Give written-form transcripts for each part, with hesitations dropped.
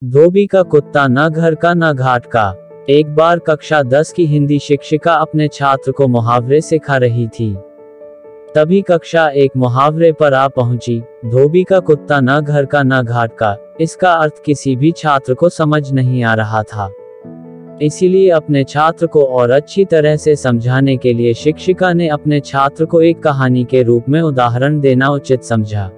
धोबी का कुत्ता न घर का न घाट का। एक बार कक्षा 10 की हिंदी शिक्षिका अपने छात्र को मुहावरे सिखा रही थी। तभी कक्षा 1 मुहावरे पर आ पहुंची। धोबी का कुत्ता न घर का न घाट का। इसका अर्थ किसी भी छात्र को समझ नहीं आ रहा था। इसीलिए अपने छात्र को और अच्छी तरह से समझाने के लिए शिक्षिका ने अपने छात्र को एक कहानी के रूप में उदाहरण देना उचित समझा।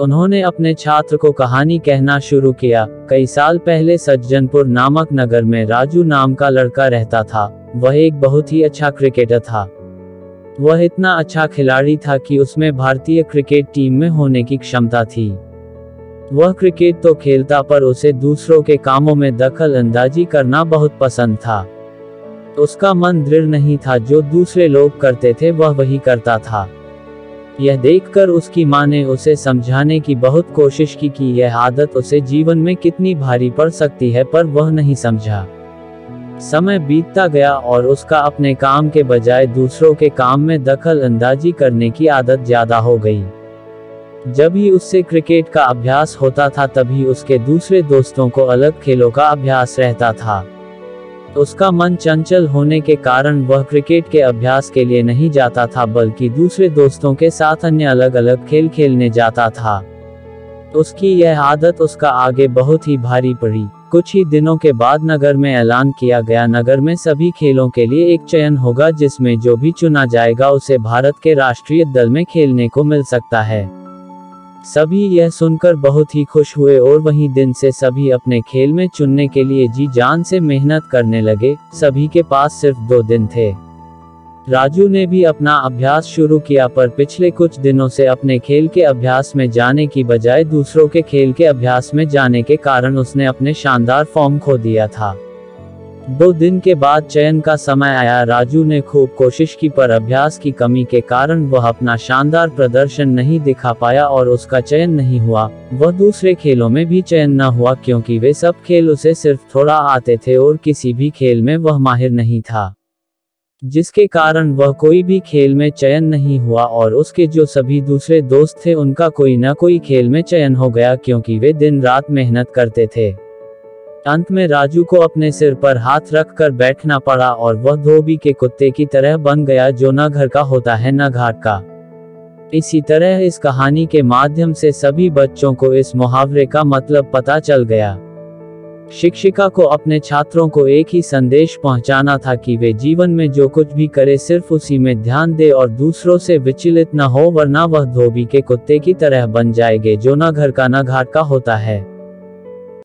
उन्होंने अपने छात्र को कहानी कहना शुरू किया। कई साल पहले सज्जनपुर नामक नगर में राजू नाम का लड़का रहता था। वह एक बहुत ही अच्छा क्रिकेटर था। वह इतना अच्छा खिलाड़ी था कि उसमें भारतीय क्रिकेट टीम में होने की क्षमता थी। वह क्रिकेट तो खेलता पर उसे दूसरों के कामों में दखल अंदाजी करना बहुत पसंद था। उसका मन दृढ़ नहीं था, जो दूसरे लोग करते थे वह वही करता था। यह देखकर उसकी मां ने उसे समझाने की बहुत कोशिश की कि यह आदत उसे जीवन में कितनी भारी पड़ सकती है, पर वह नहीं समझा। समय बीतता गया और उसका अपने काम के बजाय दूसरों के काम में दखल अंदाजी करने की आदत ज्यादा हो गई। जब ही उससे क्रिकेट का अभ्यास होता था तभी उसके दूसरे दोस्तों को अलग खेलों का अभ्यास रहता था। उसका मन चंचल होने के कारण वह क्रिकेट के अभ्यास के लिए नहीं जाता था, बल्कि दूसरे दोस्तों के साथ अन्य अलग अलग खेल खेलने जाता था। उसकी यह आदत उसका आगे बहुत ही भारी पड़ी। कुछ ही दिनों के बाद नगर में ऐलान किया गया, नगर में सभी खेलों के लिए एक चयन होगा, जिसमें जो भी चुना जाएगा उसे भारत के राष्ट्रीय दल में खेलने को मिल सकता है। सभी यह सुनकर बहुत ही खुश हुए और वहीं दिन से सभी अपने खेल में चुनने के लिए जी जान से मेहनत करने लगे। सभी के पास सिर्फ 2 दिन थे। राजू ने भी अपना अभ्यास शुरू किया, पर पिछले कुछ दिनों से अपने खेल के अभ्यास में जाने की बजाय दूसरों के खेल के अभ्यास में जाने के कारण उसने अपने शानदार फॉर्म खो दिया था। 2 दिन के बाद चयन का समय आया। राजू ने खूब कोशिश की, पर अभ्यास की कमी के कारण वह अपना शानदार प्रदर्शन नहीं दिखा पाया और उसका चयन नहीं हुआ। वह दूसरे खेलों में भी चयन न हुआ, क्योंकि वे सब खेल उसे सिर्फ थोड़ा आते थे और किसी भी खेल में वह माहिर नहीं था, जिसके कारण वह कोई भी खेल में चयन नहीं हुआ और उसके जो सभी दूसरे दोस्त थे उनका कोई न कोई खेल में चयन हो गया, क्योंकि वे दिन रात मेहनत करते थे। अंत में राजू को अपने सिर पर हाथ रखकर बैठना पड़ा और वह धोबी के कुत्ते की तरह बन गया, जो न घर का होता है न घाट का। इसी तरह इस कहानी के माध्यम से सभी बच्चों को इस मुहावरे का मतलब पता चल गया। शिक्षिका को अपने छात्रों को एक ही संदेश पहुंचाना था कि वे जीवन में जो कुछ भी करे सिर्फ उसी में ध्यान दे और दूसरों से विचलित न हो, वरना वह धोबी के कुत्ते की तरह बन जाएंगे, जो न घर का न घाट का होता है।